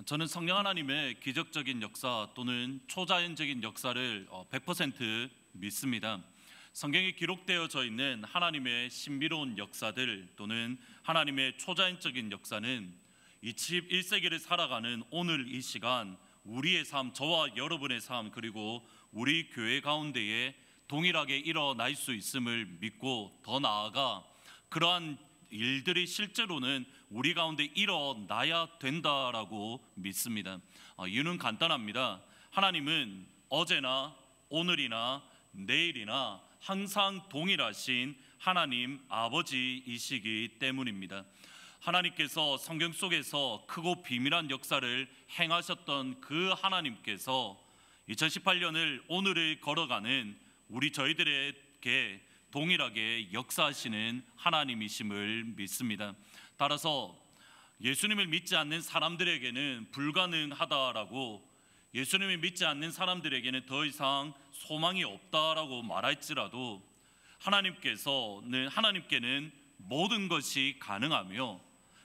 저는 성령 하나님의 기적적인 역사 또는 초자연적인 역사를 100% 믿습니다. 성경에 기록되어져 있는 하나님의 신비로운 역사들 또는 하나님의 초자연적인 역사는 21세기를 살아가는 오늘 이 시간 우리의 삶, 저와 여러분의 삶 그리고 우리 교회 가운데에 동일하게 일어날 수 있음을 믿고, 더 나아가 그러한 일들이 실제로는 우리 가운데 일어나야 된다라고 믿습니다. 이유는 간단합니다. 하나님은 어제나 오늘이나 내일이나 항상 동일하신 하나님 아버지이시기 때문입니다. 하나님께서 성경 속에서 크고 비밀한 역사를 행하셨던 그 하나님께서 2018년을 오늘을 걸어가는 저희들에게 동일하게 역사하시는 하나님이심을 믿습니다. 따라서 예수님을 믿지 않는 사람들에게는 불가능하다라고, 예수님을 믿지 않는 사람들에게는 더 이상 소망이 없다라고 말할지라도 하나님께는 모든 것이 가능하며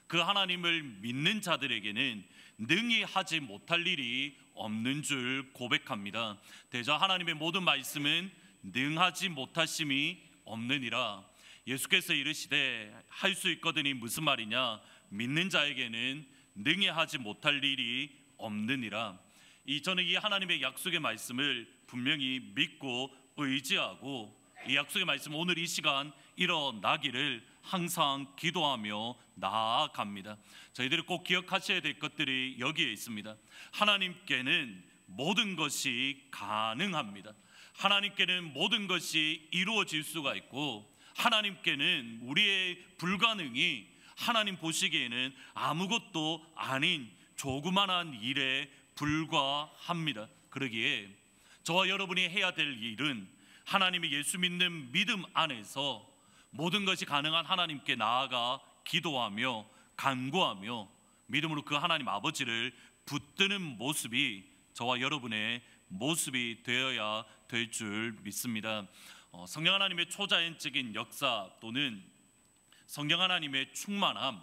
그 하나님을 믿는 자들에게는 능히 하지 못할 일이 없는 줄 고백합니다. 대저 하나님의 모든 말씀은 능하지 못하심이 없느니라. 예수께서 이르시되 할 수 있거든이 무슨 말이냐? 믿는 자에게는 능히 하지 못할 일이 없느니라. 저는 이 하나님의 약속의 말씀을 분명히 믿고 의지하고, 이 약속의 말씀 오늘 이 시간 일어나기를 항상 기도하며 나아갑니다. 저희들이 꼭 기억하셔야 될 것들이 여기에 있습니다. 하나님께는 모든 것이 가능합니다. 하나님께는 모든 것이 이루어질 수가 있고, 하나님께는 우리의 불가능이 하나님 보시기에는 아무것도 아닌 조그만한 일에 불과합니다. 그러기에 저와 여러분이 해야 될 일은 하나님이 예수 믿는 믿음 안에서 모든 것이 가능한 하나님께 나아가 기도하며 간구하며 믿음으로 그 하나님 아버지를 붙드는 모습이 저와 여러분의 모습이 되어야 될 줄 믿습니다. 성령 하나님의 초자연적인 역사 또는 성령 하나님의 충만함,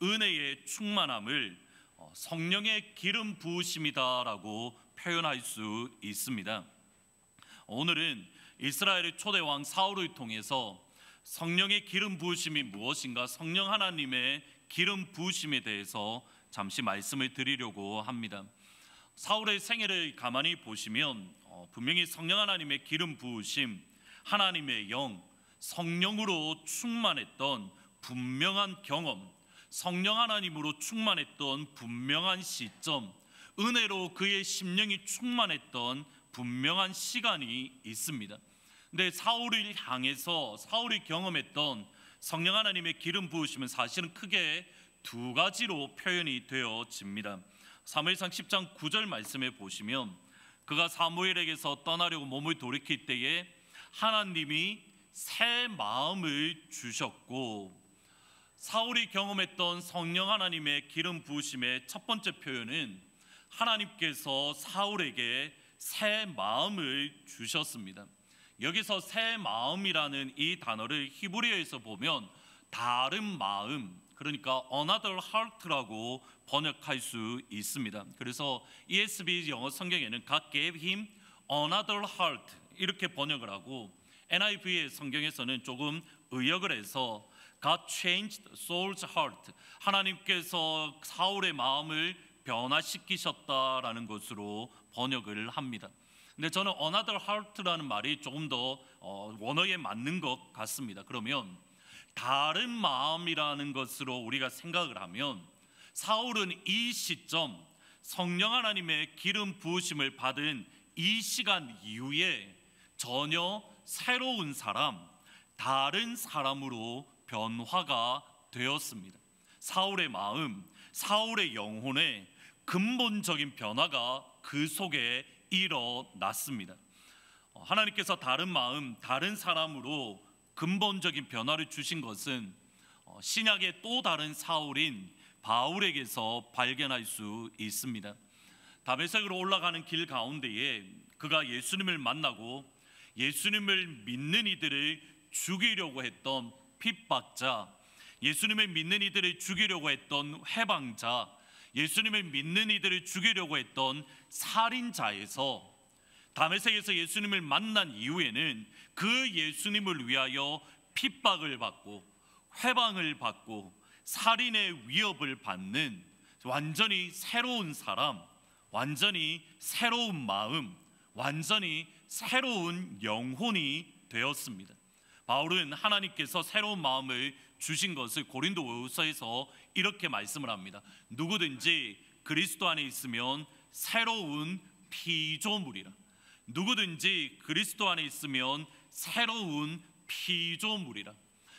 은혜의 충만함을 성령의 기름 부으심이다라고 표현할 수 있습니다. 오늘은 이스라엘의 초대 왕 사울을 통해서 성령의 기름 부으심이 무엇인가, 성령 하나님의 기름 부으심에 대해서 잠시 말씀을 드리려고 합니다. 사울의 생애를 가만히 보시면 분명히 성령 하나님의 기름 부으심, 하나님의 영, 성령으로 충만했던 분명한 경험, 성령 하나님으로 충만했던 분명한 시점, 은혜로 그의 심령이 충만했던 분명한 시간이 있습니다. 근데 사울을 향해서 사울이 경험했던 성령 하나님의 기름 부으심은 사실은 크게 두 가지로 표현이 되어집니다. 사무엘상 10장 9절 말씀에 보시면, 그가 사무엘에게서 떠나려고 몸을 돌이킬 때에 하나님이 새 마음을 주셨고, 사울이 경험했던 성령 하나님의 기름 부으심의 첫 번째 표현은 하나님께서 사울에게 새 마음을 주셨습니다. 여기서 새 마음이라는 이 단어를 히브리어에서 보면 다른 마음, 그러니까 another heart라고 번역할 수 있습니다. 그래서 ESV 영어 성경에는 God gave him another heart 이렇게 번역을 하고, NIV의 성경에서는 조금 의역을 해서 God changed Saul's heart, 하나님께서 사울의 마음을 변화시키셨다라는 것으로 번역을 합니다. 근데 저는 another heart라는 말이 조금 더 원어에 맞는 것 같습니다. 그러면 다른 마음이라는 것으로 우리가 생각을 하면, 사울은 이 시점 성령 하나님의 기름 부으심을 받은 이 시간 이후에 전혀 새로운 사람, 다른 사람으로 변화가 되었습니다. 사울의 마음, 사울의 영혼에 근본적인 변화가 그 속에 일어났습니다. 하나님께서 다른 마음, 다른 사람으로 근본적인 변화를 주신 것은 신약의 또 다른 사울인 바울에게서 발견할 수 있습니다. 다메섹으로 올라가는 길 가운데에 그가 예수님을 만나고 예수님을 믿는 이들을 죽이려고 했던 핍박자, 예수님을 믿는 이들을 죽이려고 했던 해방자, 예수님을 믿는 이들을 죽이려고 했던 살인자에서 다메섹에서 예수님을 만난 이후에는 그 예수님을 위하여 핍박을 받고 회방을 받고 살인의 위협을 받는 완전히 새로운 사람, 완전히 새로운 마음, 완전히 새로운 영혼이 되었습니다. 바울은 하나님께서 새로운 마음을 주신 것을 고린도후서에서 이렇게 말씀을 합니다. 누구든지 그리스도 안에 있으면 새로운 피조물이라. 누구든지 그리스도 안에 있으면 새로운 피조물이라.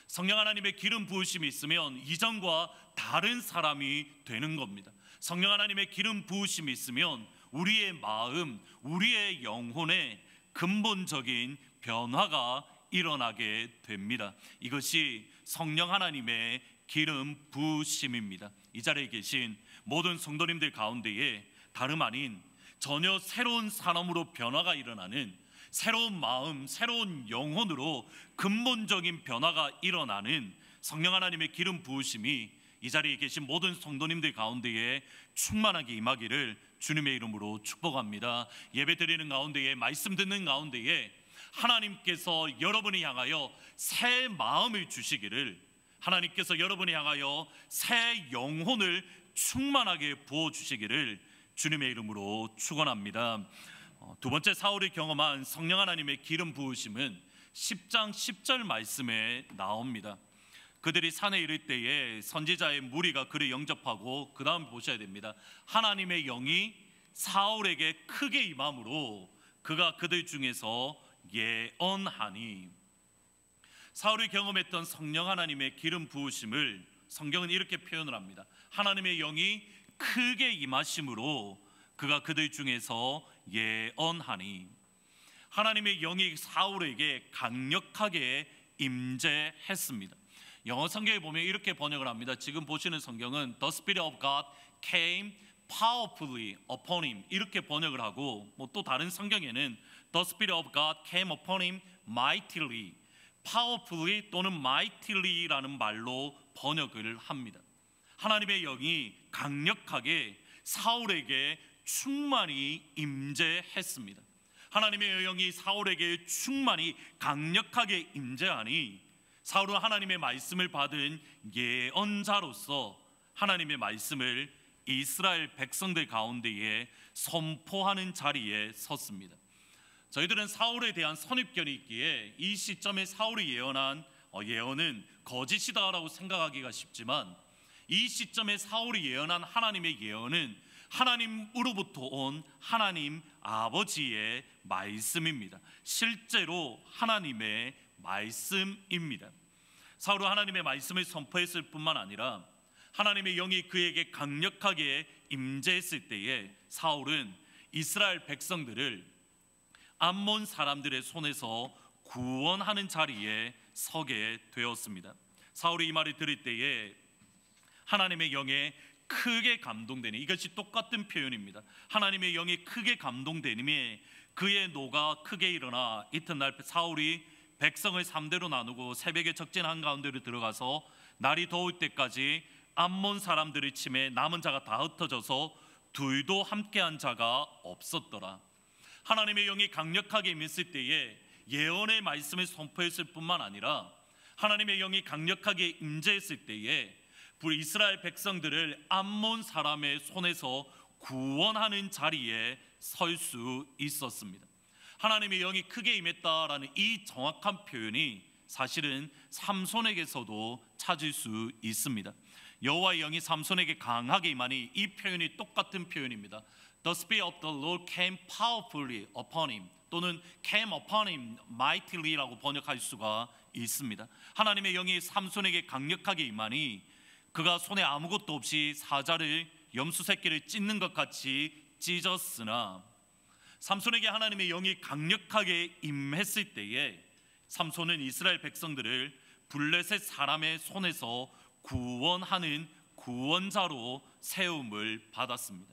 성령 하나님의 기름 부으심이 있으면 이전과 다른 사람이 되는 겁니다. 성령 하나님의 기름 부으심이 있으면 우리의 마음, 우리의 영혼에 근본적인 변화가 일어나게 됩니다. 이것이 성령 하나님의 기름 부으심입니다. 이 자리에 계신 모든 성도님들 가운데에 다름 아닌 전혀 새로운 사람으로 변화가 일어나는, 새로운 마음, 새로운 영혼으로 근본적인 변화가 일어나는 성령 하나님의 기름 부으심이 이 자리에 계신 모든 성도님들 가운데에 충만하게 임하기를 주님의 이름으로 축복합니다. 예배 드리는 가운데에, 말씀 듣는 가운데에 하나님께서 여러분을 향하여 새 마음을 주시기를, 하나님께서 여러분을 향하여 새 영혼을 충만하게 부어주시기를 주님의 이름으로 축원합니다. 두 번째 사울이 경험한 성령 하나님의 기름 부으심은 10장 10절 말씀에 나옵니다. 그들이 산에 이를 때에 선지자의 무리가 그를 영접하고 그 다음 보셔야 됩니다. 하나님의 영이 사울에게 크게 임함으로 그가 그들 중에서 예언하니. 사울이 경험했던 성령 하나님의 기름 부으심을 성경은 이렇게 표현을 합니다. 하나님의 영이 크게 임하심으로 그가 그들 중에서 예언하니. 하나님의 영이 사울에게 강력하게 임재했습니다. 영어 성경에 보면 이렇게 번역을 합니다. 지금 보시는 성경은 The Spirit of God came powerfully upon him 이렇게 번역을 하고, 또 다른 성경에는 The Spirit of God came upon him mightily, powerfully 또는 mightily 라는 말로 번역을 합니다. 하나님의 영이 강력하게 사울에게 충만히 임재했습니다. 하나님의 영이 사울에게 충만히 강력하게 임재하니 사울은 하나님의 말씀을 받은 예언자로서 하나님의 말씀을 이스라엘 백성들 가운데에 선포하는 자리에 섰습니다. 저희들은 사울에 대한 선입견이 있기에 이 시점에 사울이 예언한 예언은 거짓이다라고 생각하기가 쉽지만, 이 시점에 사울이 예언한 하나님의 예언은 하나님으로부터 온 하나님 아버지의 말씀입니다. 실제로 하나님의 말씀입니다. 사울은 하나님의 말씀을 선포했을 뿐만 아니라 하나님의 영이 그에게 강력하게 임재했을 때에 사울은 이스라엘 백성들을 암몬 사람들의 손에서 구원하는 자리에 서게 되었습니다. 사울이 이 말을 들을 때에 하나님의 영에 크게 감동되니, 이것이 똑같은 표현입니다. 하나님의 영이 크게 감동되니 그의 노가 크게 일어나 이튿날 사울이 백성을 3대로 나누고 새벽에 적진 한가운데로 들어가서 날이 더울 때까지 암몬 사람들의 침에 남은 자가 다 흩어져서 둘도 함께한 자가 없었더라. 하나님의 영이 강력하게 임했을 때에 예언의 말씀을 선포했을 뿐만 아니라 하나님의 영이 강력하게 임재했을 때에 이스라엘 백성들을 암몬 사람의 손에서 구원하는 자리에 설 수 있었습니다. 하나님의 영이 크게 임했다라는 이 정확한 표현이 사실은 삼손에게서도 찾을 수 있습니다. 여호와의 영이 삼손에게 강하게 임하니, 이 표현이 똑같은 표현입니다. The Spirit of the Lord came powerfully upon him, 또는 came upon him mightily 라고 번역할 수가 있습니다. 하나님의 영이 삼손에게 강력하게 임하니 그가 손에 아무것도 없이 사자를, 염소 새끼를 찢는 것 같이 찢었으나, 삼손에게 하나님의 영이 강력하게 임했을 때에 삼손은 이스라엘 백성들을 블레셋 사람의 손에서 구원하는 구원자로 세움을 받았습니다.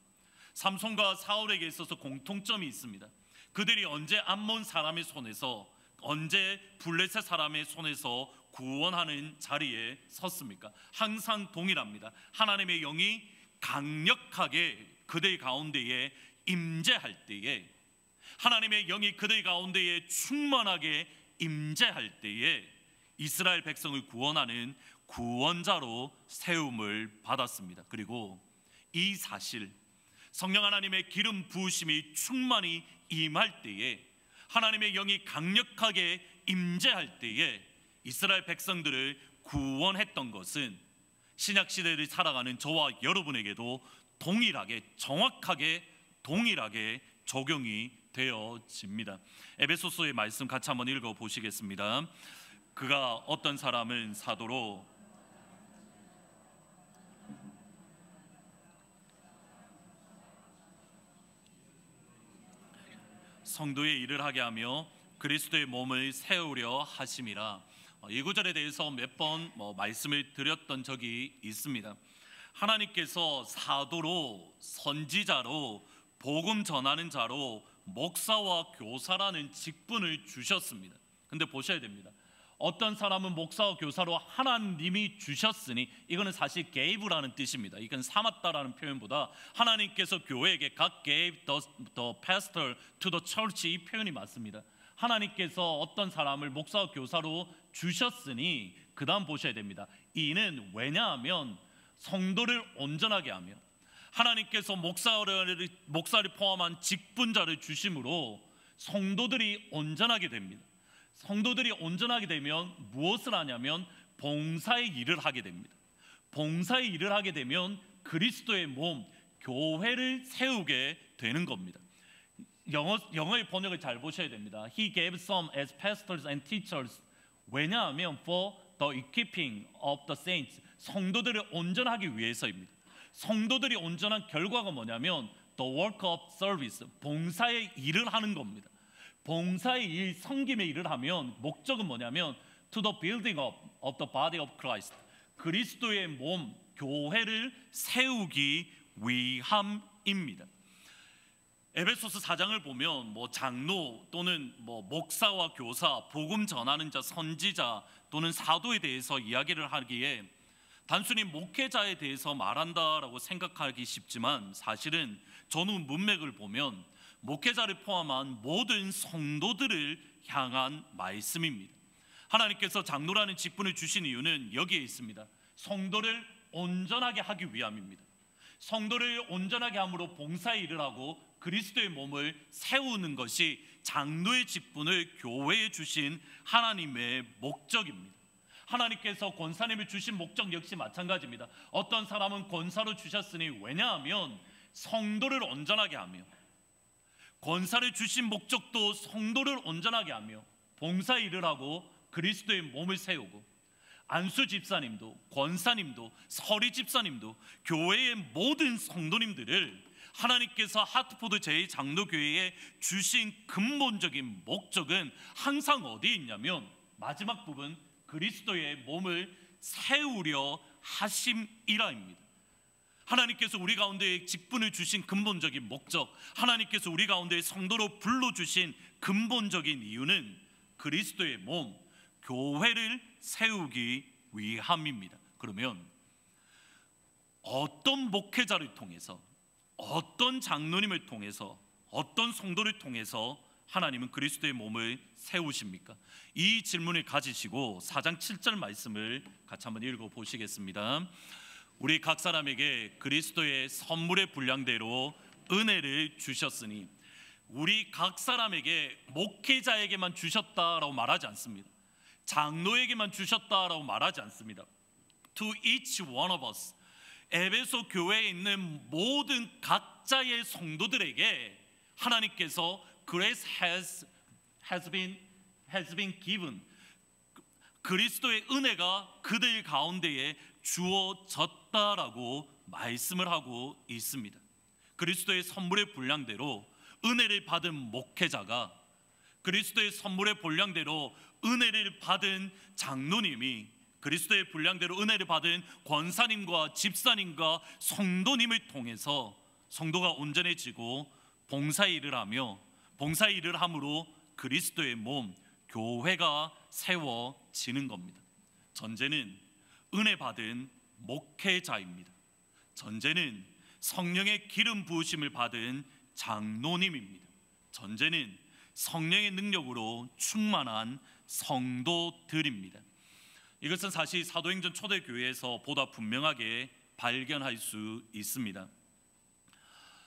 삼손과 사울에게 있어서 공통점이 있습니다. 그들이 언제 암몬 사람의 손에서, 언제 블레셋 사람의 손에서 구원하는 자리에 섰습니까? 항상 동일합니다. 하나님의 영이 강력하게 그들 가운데에 임재할 때에, 하나님의 영이 그들 가운데에 충만하게 임재할 때에 이스라엘 백성을 구원하는 구원자로 세움을 받았습니다. 그리고 이 사실, 성령 하나님의 기름 부으심이 충만히 임할 때에, 하나님의 영이 강력하게 임재할 때에 이스라엘 백성들을 구원했던 것은 신약 시대를 살아가는 저와 여러분에게도 동일하게, 정확하게 동일하게 적용이 되어집니다. 에베소서의 말씀 같이 한번 읽어 보시겠습니다. 그가 어떤 사람은 사도로, 성도의 일을 하게 하며 그리스도의 몸을 세우려 하심이라. 이 구절에 대해서 몇 번 말씀을 드렸던 적이 있습니다. 하나님께서 사도로, 선지자로, 복음 전하는 자로, 목사와 교사라는 직분을 주셨습니다. 근데 보셔야 됩니다. 어떤 사람은 목사와 교사로 하나님이 주셨으니, 이거는 사실 gave라는 뜻입니다. 이건 삼았다라는 표현보다 하나님께서 교회에게 God gave the pastor to the church, 이 표현이 맞습니다. 하나님께서 어떤 사람을 목사와 교사로 주셨으니, 그 다음 보셔야 됩니다. 이는 왜냐하면 성도를 온전하게 하며, 하나님께서 목사를 포함한 직분자를 주심으로 성도들이 온전하게 됩니다. 성도들이 온전하게 되면 무엇을 하냐면 봉사의 일을 하게 됩니다. 봉사의 일을 하게 되면 그리스도의 몸, 교회를 세우게 되는 겁니다. 영어의 번역을 잘 보셔야 됩니다. He gave some as pastors and teachers. 왜냐하면 for the equipping of the saints, 성도들을 온전하기 위해서입니다. 성도들이 온전한 결과가 뭐냐면 the work of service, 봉사의 일을 하는 겁니다. 봉사의 일, 섬김의 일을 하면 목적은 뭐냐면 to the building up of the body of Christ, 그리스도의 몸, 교회를 세우기 위함입니다. 에베소서 4장을 보면 장로 또는 목사와 교사, 복음 전하는 자, 선지자 또는 사도에 대해서 이야기를 하기에 단순히 목회자에 대해서 말한다라고 생각하기 쉽지만, 사실은 전후 문맥을 보면 목회자를 포함한 모든 성도들을 향한 말씀입니다. 하나님께서 장로라는 직분을 주신 이유는 여기에 있습니다. 성도를 온전하게 하기 위함입니다. 성도를 온전하게 함으로 봉사의 일을 하고 그리스도의 몸을 세우는 것이 장로의 직분을 교회에 주신 하나님의 목적입니다. 하나님께서 권사님을 주신 목적 역시 마찬가지입니다. 어떤 사람은 권사로 주셨으니, 왜냐하면 성도를 온전하게 하며, 권사를 주신 목적도 성도를 온전하게 하며 봉사의 일을 하고 그리스도의 몸을 세우고, 안수 집사님도, 권사님도, 서리 집사님도, 교회의 모든 성도님들을 하나님께서 하트포드 제2장로교회에 주신 근본적인 목적은 항상 어디에 있냐면 마지막 부분, 그리스도의 몸을 세우려 하심이라입니다. 하나님께서 우리 가운데 직분을 주신 근본적인 목적, 하나님께서 우리 가운데 성도로 불러주신 근본적인 이유는 그리스도의 몸, 교회를 세우기 위함입니다. 그러면 어떤 목회자를 통해서, 어떤 장로님을 통해서, 어떤 성도를 통해서 하나님은 그리스도의 몸을 세우십니까? 이 질문을 가지시고 4장 7절 말씀을 같이 한번 읽어보시겠습니다. 우리 각 사람에게 그리스도의 선물의 분량대로 은혜를 주셨으니, 우리 각 사람에게 목회자에게만 주셨다라고 말하지 않습니다. 장로에게만 주셨다라고 말하지 않습니다. To each one of us, 에베소 교회에 있는 모든 각자의 성도들에게 하나님께서 grace has been given, 그리스도의 은혜가 그들 가운데에 주어졌다라고 말씀을 하고 있습니다. 그리스도의 선물의 분량대로 은혜를 받은 목회자가, 그리스도의 선물의 분량대로 은혜를 받은 장로님이, 그리스도의 분량대로 은혜를 받은 권사님과 집사님과 성도님을 통해서 성도가 온전해지고 봉사의 일을 하며, 봉사의 일을 함으로 그리스도의 몸, 교회가 세워지는 겁니다. 전제는 은혜 받은 목회자입니다. 전제는 성령의 기름 부으심을 받은 장로님입니다. 전제는 성령의 능력으로 충만한 성도들입니다. 이것은 사실 사도행전 초대교회에서 보다 분명하게 발견할 수 있습니다.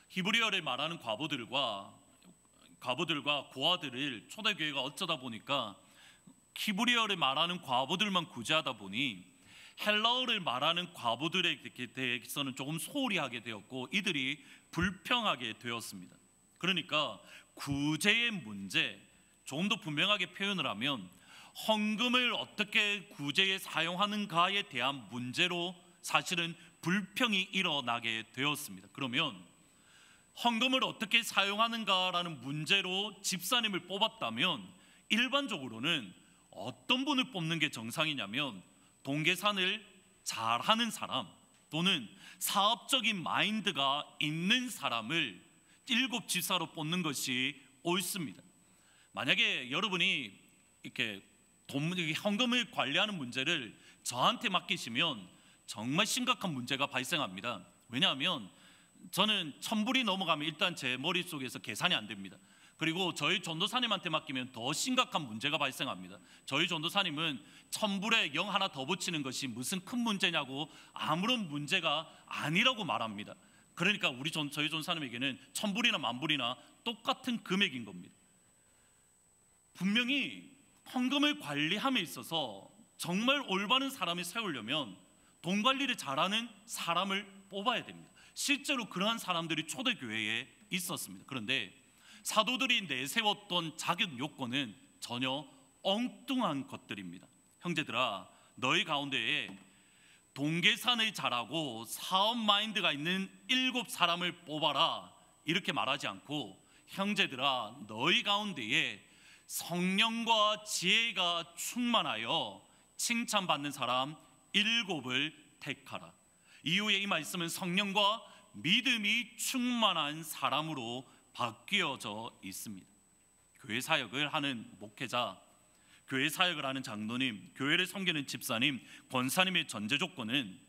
히브리어를 말하는 과부들과 고아들을 초대교회가 어쩌다 보니까 히브리어를 말하는 과부들만 구제하다 보니 헬라어를 말하는 과부들에 대해서는 조금 소홀히 하게 되었고 이들이 불평하게 되었습니다. 그러니까 구제의 문제, 조금 더 분명하게 표현을 하면 헌금을 어떻게 구제에 사용하는가에 대한 문제로 사실은 불평이 일어나게 되었습니다. 그러면 헌금을 어떻게 사용하는가라는 문제로 집사님을 뽑았다면 일반적으로는 어떤 분을 뽑는 게 정상이냐면 동계산을 잘하는 사람 또는 사업적인 마인드가 있는 사람을 7 집사로 뽑는 것이 옳습니다. 만약에 여러분이 이렇게 헌금을 관리하는 문제를 저한테 맡기시면 정말 심각한 문제가 발생합니다. 왜냐하면 저는 1000불이 넘어가면 일단 제 머릿속에서 계산이 안 됩니다. 그리고 저희 전도사님한테 맡기면 더 심각한 문제가 발생합니다. 저희 전도사님은 1000불에 0 하나 더 붙이는 것이 무슨 큰 문제냐고 아무런 문제가 아니라고 말합니다. 그러니까 저희 전도사님에게는 1000불이나 10,000불이나 똑같은 금액인 겁니다. 분명히 헌금을 관리함에 있어서 정말 올바른 사람을 세우려면 돈 관리를 잘하는 사람을 뽑아야 됩니다. 실제로 그러한 사람들이 초대교회에 있었습니다. 그런데 사도들이 내세웠던 자격 요건은 전혀 엉뚱한 것들입니다. 형제들아, 너희 가운데에 동계산을 잘하고 사업 마인드가 있는 7 사람을 뽑아라 이렇게 말하지 않고, 형제들아 너희 가운데에 성령과 지혜가 충만하여 칭찬받는 사람 7을 택하라. 이후에 이 말씀은 성령과 믿음이 충만한 사람으로 바뀌어져 있습니다. 교회 사역을 하는 목회자, 교회 사역을 하는 장로님, 교회를 섬기는 집사님, 권사님의 전제 조건은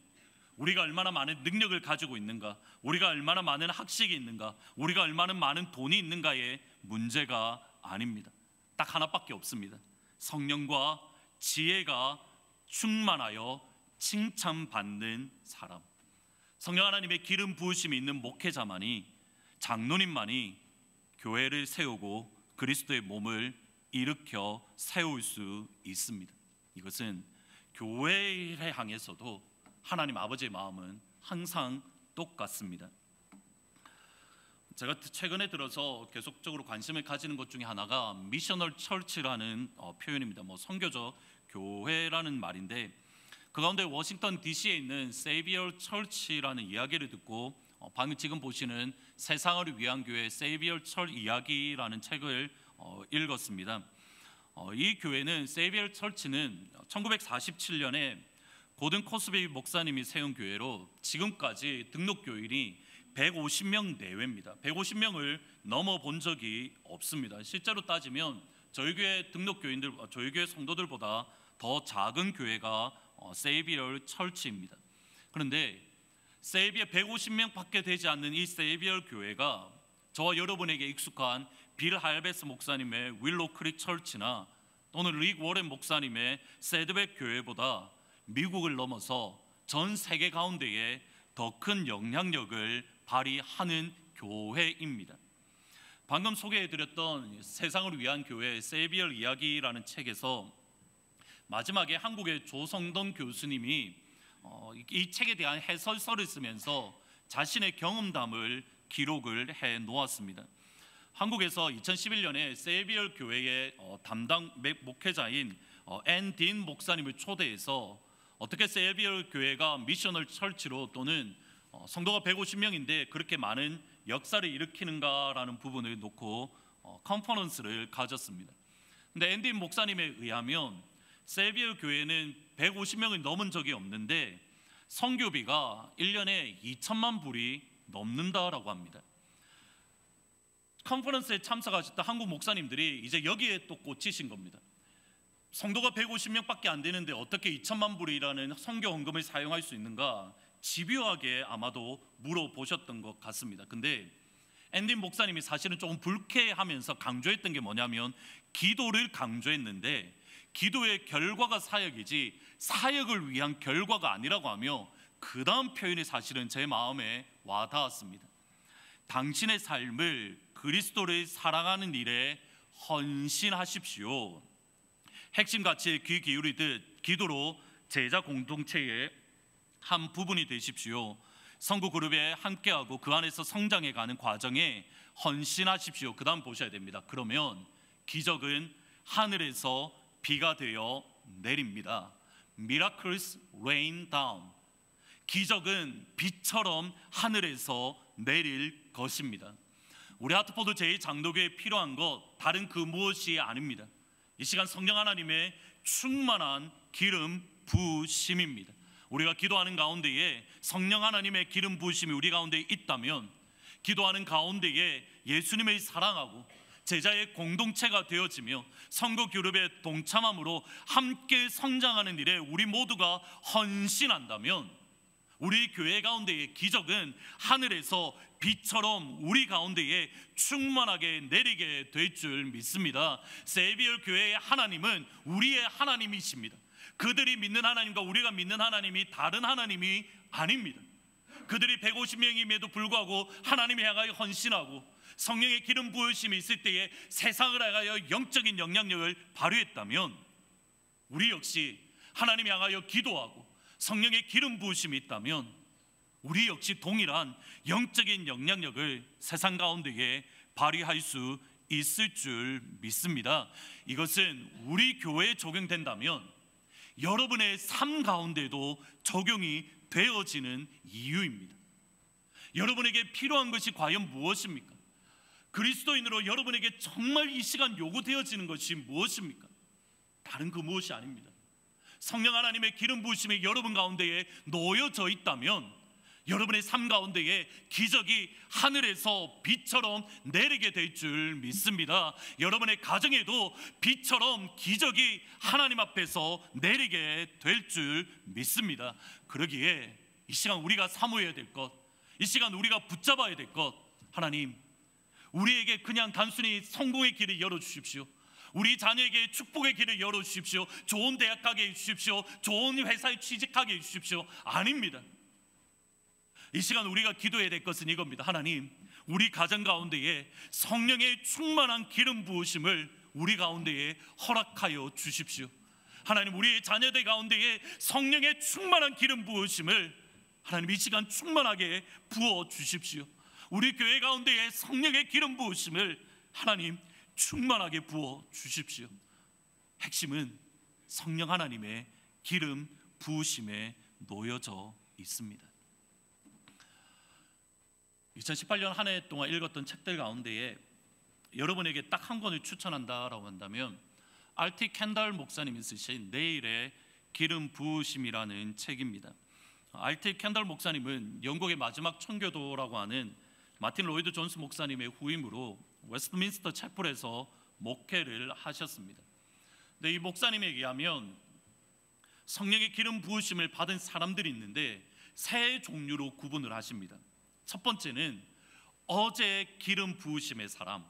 우리가 얼마나 많은 능력을 가지고 있는가, 우리가 얼마나 많은 학식이 있는가, 우리가 얼마나 많은 돈이 있는가의 문제가 아닙니다. 딱 하나밖에 없습니다. 성령과 지혜가 충만하여 칭찬받는 사람. 성령 하나님의 기름 부으심이 있는 목회자만이, 장로님만이 교회를 세우고 그리스도의 몸을 일으켜 세울 수 있습니다. 이것은 교회를 향해서도 하나님 아버지의 마음은 항상 똑같습니다. 제가 최근에 들어서 계속적으로 관심을 가지는 것 중에 하나가 미셔널 처치라는 표현입니다. 선교적 교회라는 말인데, 그 가운데 워싱턴 DC에 있는 세이비어 처치라는 이야기를 듣고 방금 지금 보시는 세상을 위한 교회 세이비어 처치 이야기라는 책을 읽었습니다. 이 교회는 세이비어 처치는 1947년에 고든 코스비 목사님이 세운 교회로 지금까지 등록 교인이 150명 내외입니다. 150명을 넘어 본 적이 없습니다. 실제로 따지면 저희 교회 등록 교인들, 저희 교회 성도들보다 더 작은 교회가 세이비어 처치입니다. 그런데 세이비어 150명밖에 되지 않는 이 세이비어 교회가 저와 여러분에게 익숙한 빌 할베스 목사님의 윌로우 크릭 처치나 또는 릭 워렌 목사님의 새드백 교회보다 미국을 넘어서 전 세계 가운데에 더 큰 영향력을 발휘하는 교회입니다. 방금 소개해드렸던 세상을 위한 교회 세이비어 이야기라는 책에서 마지막에 한국의 조성동 교수님이 이 책에 대한 해설서를 쓰면서 자신의 경험담을 기록을 해 놓았습니다. 한국에서 2011년에 세이비어 교회의 담당 목회자인 앤 딘 목사님을 초대해서 어떻게 세이비어 교회가 미셔널 처치로 또는 성도가 150명인데 그렇게 많은 역사를 일으키는가라는 부분을 놓고 컨퍼런스를 가졌습니다. 근데 앤 딘 목사님에 의하면 세이비어 교회는 150명을 넘은 적이 없는데 선교비가 1년에 2천만 불이 넘는다라고 합니다. 컨퍼런스에 참석하셨던 한국 목사님들이 이제 여기에 또 꽂히신 겁니다. 성도가 150명밖에 안 되는데 어떻게 2천만 불이라는 선교 헌금을 사용할 수 있는가? 집요하게 아마도 물어보셨던 것 같습니다. 근데 앤디 목사님이 사실은 조금 불쾌하면서 강조했던 게 뭐냐면 기도를 강조했는데 기도의 결과가 사역이지 사역을 위한 결과가 아니라고 하며 그 다음 표현이 사실은 제 마음에 와닿았습니다. 당신의 삶을 그리스도를 사랑하는 일에 헌신하십시오. 핵심 가치에 귀 기울이듯 기도로 제자 공동체의 한 부분이 되십시오. 성구 그룹에 함께하고 그 안에서 성장해가는 과정에 헌신하십시오. 그 다음 보셔야 됩니다. 그러면 기적은 하늘에서 비가 되어 내립니다. Miracles rain down. 기적은 비처럼 하늘에서 내릴 것입니다. 우리 하트포드 제2장로교회에 필요한 것 다른 그 무엇이 아닙니다. 이 시간 성령 하나님의 충만한 기름 부으심입니다. 우리가 기도하는 가운데에 성령 하나님의 기름 부으심이 우리 가운데 있다면 기도하는 가운데에 예수님을 사랑하고 제자의 공동체가 되어지며 성도 교grup의 동참함으로 함께 성장하는 일에 우리 모두가 헌신한다면 우리 교회 가운데의 기적은 하늘에서 비처럼 우리 가운데에 충만하게 내리게 될 줄 믿습니다. 세비어 교회의 하나님은 우리의 하나님이십니다. 그들이 믿는 하나님과 우리가 믿는 하나님이 다른 하나님이 아닙니다. 그들이 150명임에도 불구하고 하나님을 향하여 헌신하고 성령의 기름 부으심이 있을 때에 세상을 향하여 영적인 영향력을 발휘했다면 우리 역시 하나님을 향하여 기도하고 성령의 기름 부으심이 있다면 우리 역시 동일한 영적인 영향력을 세상 가운데에 발휘할 수 있을 줄 믿습니다. 이것은 우리 교회에 적용된다면 여러분의 삶 가운데도 적용이 되어지는 이유입니다. 여러분에게 필요한 것이 과연 무엇입니까? 그리스도인으로 여러분에게 정말 이 시간 요구되어지는 것이 무엇입니까? 다른 그 무엇이 아닙니다. 성령 하나님의 기름 부으심이 여러분 가운데에 놓여져 있다면 여러분의 삶 가운데에 기적이 하늘에서 비처럼 내리게 될 줄 믿습니다. 여러분의 가정에도 비처럼 기적이 하나님 앞에서 내리게 될 줄 믿습니다. 그러기에 이 시간 우리가 사모해야 될 것, 이 시간 우리가 붙잡아야 될 것, 하나님 우리에게 그냥 단순히 성공의 길을 열어주십시오. 우리 자녀에게 축복의 길을 열어주십시오. 좋은 대학 가게 해주십시오. 좋은 회사에 취직하게 해주십시오. 아닙니다. 이 시간 우리가 기도해야 될 것은 이겁니다. 하나님, 우리 가정 가운데에 성령의 충만한 기름 부으심을 우리 가운데에 허락하여 주십시오. 하나님, 우리의 자녀들 가운데에 성령의 충만한 기름 부으심을 하나님 이 시간 충만하게 부어 주십시오. 우리 교회 가운데에 성령의 기름 부으심을 하나님 충만하게 부어 주십시오. 핵심은 성령 하나님의 기름 부으심에 놓여져 있습니다. 2018년 한 해 동안 읽었던 책들 가운데에 여러분에게 딱 한 권을 추천한다라고 한다면 R.T. 켄달 목사님이 쓰신 내일의 기름 부으심이라는 책입니다. R.T. 켄달 목사님은 영국의 마지막 청교도라고 하는 마틴 로이드 존스 목사님의 후임으로 웨스트민스터 채플에서 목회를 하셨습니다. 근데 이 목사님에 의하면 성령의 기름 부으심을 받은 사람들이 있는데 세 종류로 구분을 하십니다. 첫 번째는 어제 기름 부으심의 사람,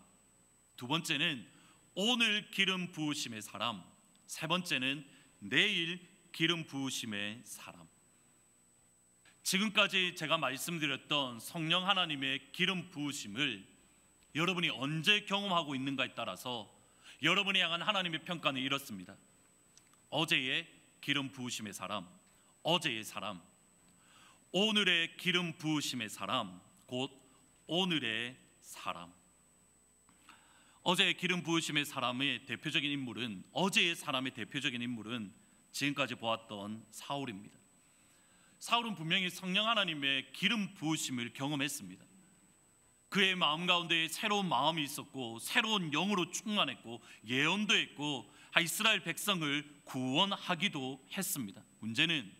두 번째는 오늘 기름 부으심의 사람, 세 번째는 내일 기름 부으심의 사람. 지금까지 제가 말씀드렸던 성령 하나님의 기름 부으심을 여러분이 언제 경험하고 있는가에 따라서 여러분이 향한 하나님의 평가는 이렇습니다. 어제의 기름 부으심의 사람, 어제의 사람, 오늘의 기름 부으심의 사람, 곧 오늘의 사람. 어제의 기름 부으심의 사람의 대표적인 인물은, 어제의 사람의 대표적인 인물은 지금까지 보았던 사울입니다. 사울은 분명히 성령 하나님의 기름 부으심을 경험했습니다. 그의 마음 가운데 새로운 마음이 있었고 새로운 영으로 충만했고 예언도 했고 이스라엘 백성을 구원하기도 했습니다. 문제는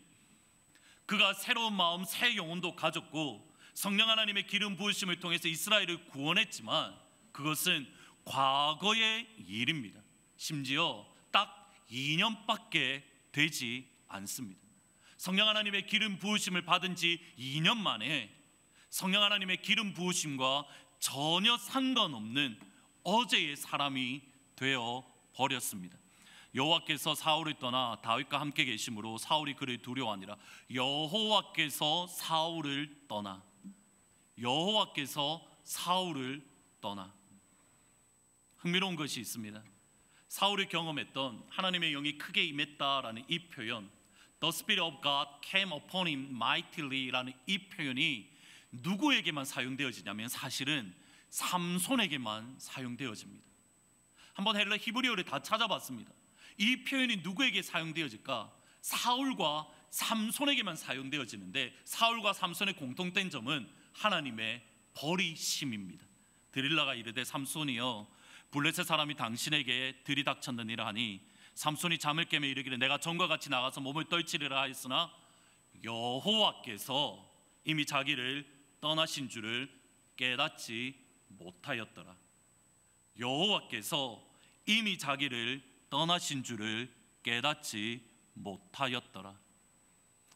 그가 새로운 마음, 새 영혼도 가졌고 성령 하나님의 기름 부으심을 통해서 이스라엘을 구원했지만 그것은 과거의 일입니다. 심지어 딱 2년밖에 되지 않습니다. 성령 하나님의 기름 부으심을 받은 지 2년 만에 성령 하나님의 기름 부으심과 전혀 상관없는 어제의 사람이 되어 버렸습니다. 여호와께서 사울을 떠나 다윗과 함께 계심으로 사울이 그를 두려워하니라. 여호와께서 사울을 떠나, 여호와께서 사울을 떠나. 흥미로운 것이 있습니다. 사울이 경험했던 하나님의 영이 크게 임했다라는 이 표현, The Spirit of God came upon him mightily 라는 이 표현이 누구에게만 사용되어지냐면 사실은 삼손에게만 사용되어집니다. 한번 헬라 히브리어를 다 찾아봤습니다. 이 표현이 누구에게 사용되어질까? 사울과 삼손에게만 사용되어지는데, 사울과 삼손의 공통된 점은 하나님의 버리심입니다. 드릴라가 이르되 삼손이여 블레셋 사람이 당신에게 들이닥쳤느니라 하니 삼손이 잠을 깨며 이르기를 내가 전과 같이 나가서 몸을 떨치리라 하였으나 여호와께서 이미 자기를 떠나신 줄을 깨닫지 못하였더라. 여호와께서 이미 자기를 떠나신 줄을 깨닫지 못하였더라.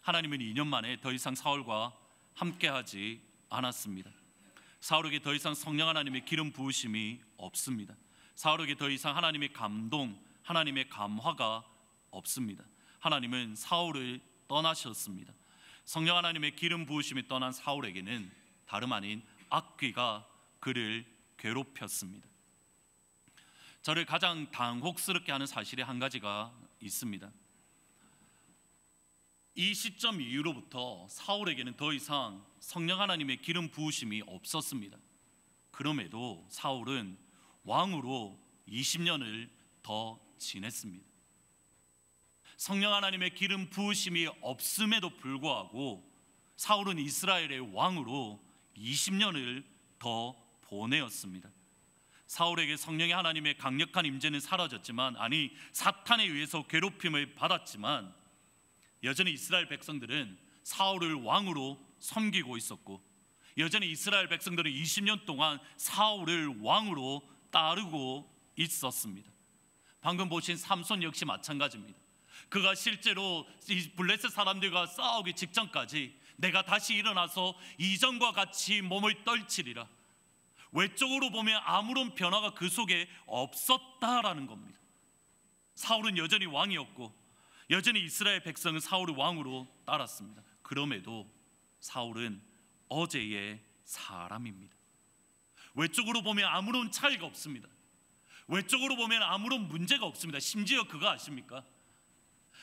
하나님은 2년 만에 더 이상 사울과 함께하지 않았습니다. 사울에게 더 이상 성령 하나님의 기름 부으심이 없습니다. 사울에게 더 이상 하나님의 감동, 하나님의 감화가 없습니다. 하나님은 사울을 떠나셨습니다. 성령 하나님의 기름 부으심이 떠난 사울에게는 다름 아닌 악귀가 그를 괴롭혔습니다. 저를 가장 당혹스럽게 하는 사실이 한 가지가 있습니다. 이 시점 이후로부터 사울에게는 더 이상 성령 하나님의 기름 부으심이 없었습니다. 그럼에도 사울은 왕으로 20년을 더 지냈습니다. 성령 하나님의 기름 부으심이 없음에도 불구하고 사울은 이스라엘의 왕으로 20년을 더 보내었습니다. 사울에게 성령의 하나님의 강력한 임재는 사라졌지만, 아니 사탄에 의해서 괴롭힘을 받았지만 여전히 이스라엘 백성들은 사울을 왕으로 섬기고 있었고, 여전히 이스라엘 백성들은 20년 동안 사울을 왕으로 따르고 있었습니다. 방금 보신 삼손 역시 마찬가지입니다. 그가 실제로 이 블레셋 사람들과 싸우기 직전까지 내가 다시 일어나서 이전과 같이 몸을 떨치리라, 외적으로 보면 아무런 변화가 그 속에 없었다라는 겁니다. 사울은 여전히 왕이었고 여전히 이스라엘 백성은 사울을 왕으로 따랐습니다. 그럼에도 사울은 어제의 사람입니다. 외적으로 보면 아무런 차이가 없습니다. 외적으로 보면 아무런 문제가 없습니다. 심지어 그거 아십니까?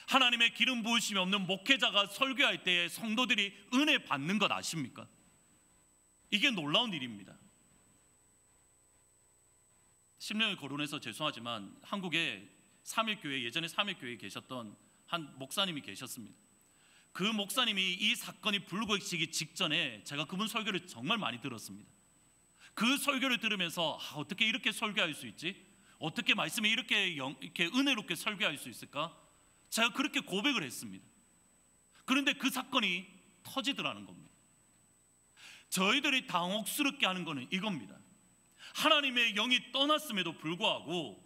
하나님의 기름 부으심이 없는 목회자가 설교할 때에 성도들이 은혜 받는 것 아십니까? 이게 놀라운 일입니다. 10년을 거론해서 죄송하지만 한국에 3일교회, 예전에 3일교회에 계셨던 한 목사님이 계셨습니다. 그 목사님이 이 사건이 불거지기 직전에 제가 그분 설교를 정말 많이 들었습니다. 그 설교를 들으면서 어떻게 이렇게 설교할 수 있지? 어떻게 말씀이 이렇게 은혜롭게 설교할 수 있을까? 제가 그렇게 고백을 했습니다. 그런데 그 사건이 터지더라는 겁니다. 저희들이 당혹스럽게 하는 것은 이겁니다. 하나님의 영이 떠났음에도 불구하고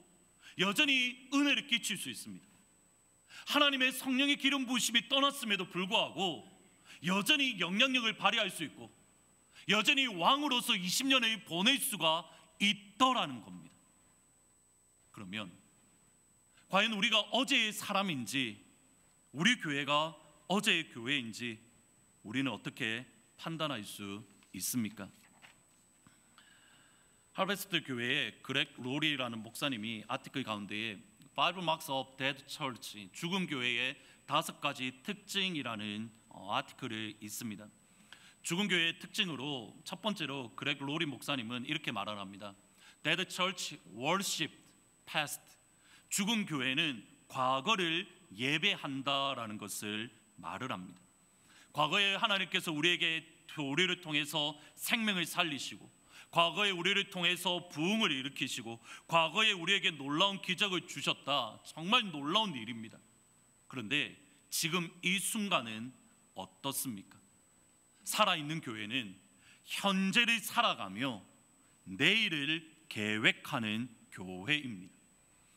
여전히 은혜를 끼칠 수 있습니다. 하나님의 성령의 기름 부으심이 떠났음에도 불구하고 여전히 영향력을 발휘할 수 있고 여전히 왕으로서 20년을 보낼 수가 있더라는 겁니다. 그러면 과연 우리가 어제의 사람인지, 우리 교회가 어제의 교회인지 우리는 어떻게 판단할 수 있습니까? 하베스트 교회의 그렉 로리라는 목사님이 아티클 가운데에 Five Marks of Dead Church, 죽은 교회의 5가지 특징이라는 아티클이 있습니다. 죽은 교회의 특징으로 첫 번째로 그렉 로리 목사님은 이렇게 말을 합니다. Dead Church worshipped past. 죽은 교회는 과거를 예배한다라는 것을 말을 합니다. 과거에 하나님께서 우리를 통해서 생명을 살리시고, 과거에 우리를 통해서 부흥을 일으키시고, 과거에 우리에게 놀라운 기적을 주셨다. 정말 놀라운 일입니다. 그런데 지금 이 순간은 어떻습니까? 살아있는 교회는 현재를 살아가며 내일을 계획하는 교회입니다.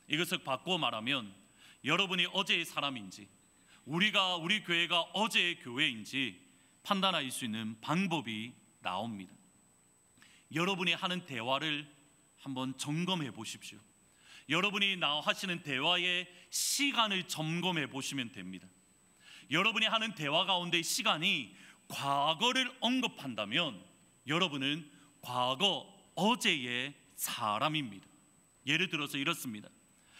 이것을 바꾸어 말하면 여러분이 어제의 사람인지 우리 교회가 어제의 교회인지 판단할 수 있는 방법이 나옵니다. 여러분이 하는 대화를 한번 점검해 보십시오. 여러분이 하시는 대화의 시간을 점검해 보시면 됩니다. 여러분이 하는 대화 가운데 시간이 과거를 언급한다면 여러분은 어제의 사람입니다. 예를 들어서 이렇습니다.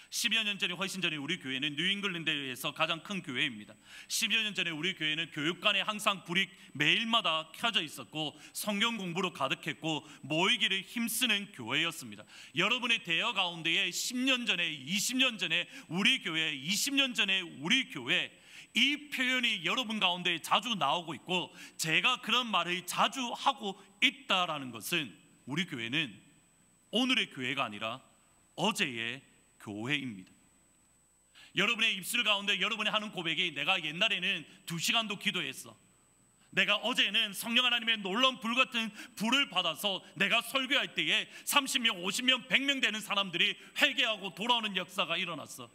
10여 년 전에, 훨씬 전에 우리 교회는 뉴잉글랜드에서 가장 큰 교회입니다. 10여 년 전에 우리 교회는 교육관에 항상 불이 매일마다 켜져 있었고 성경 공부로 가득했고 모이기를 힘쓰는 교회였습니다. 여러분의 대화 가운데에 10년 전에, 20년 전에 우리 교회, 20년 전에 우리 교회, 이 표현이 여러분 가운데 자주 나오고 있고 제가 그런 말을 자주 하고 있다라는 것은 우리 교회는 오늘의 교회가 아니라 어제의 교회입니다. 여러분의 입술 가운데 여러분이 하는 고백이 내가 옛날에는 2시간도 기도했어, 내가 어제는 성령 하나님의 놀라운 불 같은 불을 받아서 내가 설교할 때에 30명, 50명, 100명 되는 사람들이 회개하고 돌아오는 역사가 일어났어,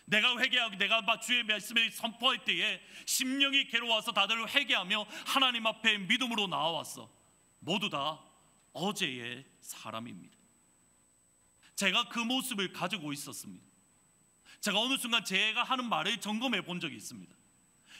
내가 회개하고 내가 주의 말씀을 선포할 때에 심령이 괴로워서 다들 회개하며 하나님 앞에 믿음으로 나와왔어. 모두 다 어제의 사람입니다. 제가 그 모습을 가지고 있었습니다. 제가 어느 순간 제가 하는 말을 점검해 본 적이 있습니다.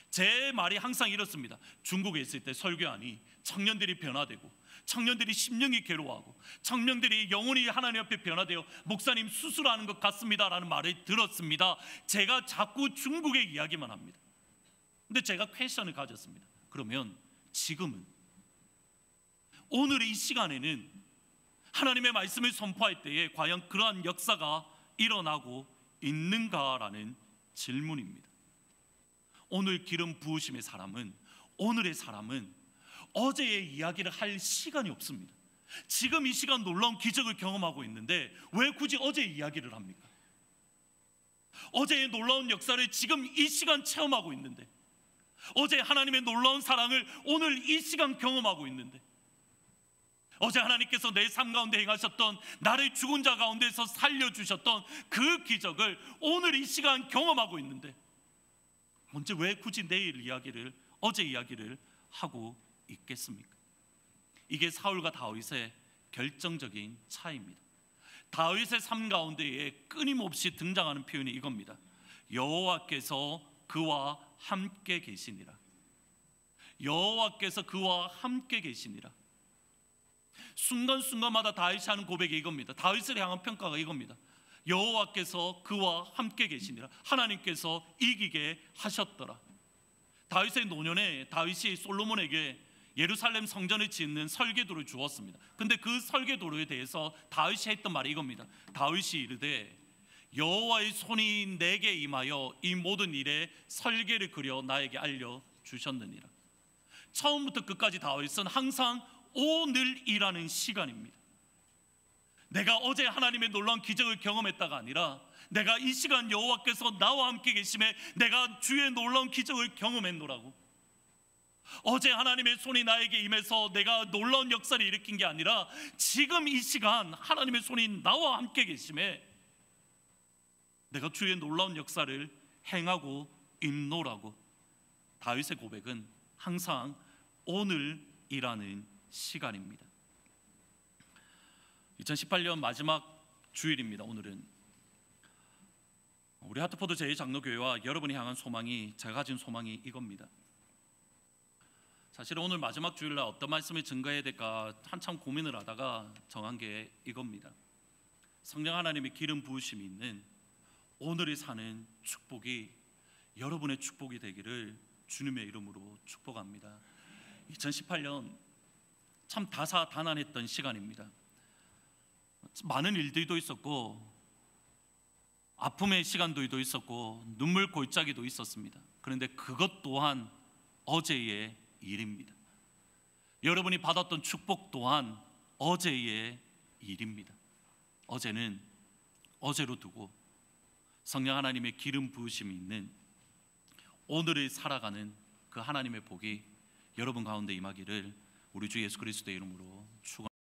제 말이 항상 이렇습니다. 중국에 있을 때 설교하니 청년들이 변화되고 청년들이 심령이 괴로워하고 청년들이 영혼이 하나님 앞에 변화되어 목사님 수술하는 것 같습니다 라는 말을 들었습니다. 제가 자꾸 중국의 이야기만 합니다. 근데 제가 퀘션을 가졌습니다. 그러면 지금은, 오늘 이 시간에는 하나님의 말씀을 선포할 때에 과연 그러한 역사가 일어나고 있는가라는 질문입니다. 오늘 기름 부으심의 사람은, 오늘의 사람은 어제의 이야기를 할 시간이 없습니다. 지금 이 시간 놀라운 기적을 경험하고 있는데 왜 굳이 어제의 이야기를 합니까? 어제의 놀라운 역사를 지금 이 시간 체험하고 있는데, 어제 하나님의 놀라운 사랑을 오늘 이 시간 경험하고 있는데, 어제 하나님께서 내 삶 가운데 행하셨던, 나를 죽은 자 가운데서 살려주셨던 그 기적을 오늘 이 시간 경험하고 있는데 언제 왜 굳이 내일 이야기를, 어제 이야기를 하고 있겠습니까? 이게 사울과 다윗의 결정적인 차이입니다. 다윗의 삶 가운데에 끊임없이 등장하는 표현이 이겁니다. 여호와께서 그와 함께 계시니라. 여호와께서 그와 함께 계시니라. 순간순간마다 다윗이 하는 고백이 이겁니다. 다윗을 향한 평가가 이겁니다. 여호와께서 그와 함께 계시니라. 하나님께서 이기게 하셨더라. 다윗의 노년에 다윗이 솔로몬에게 예루살렘 성전을 짓는 설계도를 주었습니다. 근데 그 설계도에 대해서 다윗이 했던 말이 이겁니다. 다윗이 이르되 여호와의 손이 내게 임하여 이 모든 일에 설계를 그려 나에게 알려주셨느니라. 처음부터 끝까지 다윗은 항상 오늘이라는 시간입니다. 내가 어제 하나님의 놀라운 기적을 경험했다가 아니라 내가 이 시간 여호와께서 나와 함께 계심에 내가 주의 놀라운 기적을 경험했노라고. 어제 하나님의 손이 나에게 임해서 내가 놀라운 역사를 일으킨 게 아니라 지금 이 시간 하나님의 손이 나와 함께 계심에 내가 주의 놀라운 역사를 행하고 있노라고. 다윗의 고백은 항상 오늘이라는 시간입니다. 2018년 마지막 주일입니다. 오늘은 우리 하트포드 제2장로교회와 여러분이 향한 소망이, 제가 가진 소망이 이겁니다. 사실 오늘 마지막 주일날 어떤 말씀을 증거해야 될까 한참 고민을 하다가 정한 게 이겁니다. 성령 하나님의 기름 부으심이 있는 오늘을 사는 축복이 여러분의 축복이 되기를 주님의 이름으로 축복합니다. 2018년 참 다사다난했던 시간입니다. 많은 일들도 있었고 아픔의 시간들도 있었고 눈물 골짜기도 있었습니다. 그런데 그것 또한 어제의 일입니다. 여러분이 받았던 축복 또한 어제의 일입니다. 어제는 어제로 두고 성령 하나님의 기름 부으심이 있는 오늘을 살아가는 그 하나님의 복이 여러분 가운데 임하기를 우리 주 예수 그리스도의 이름으로 축원합니다.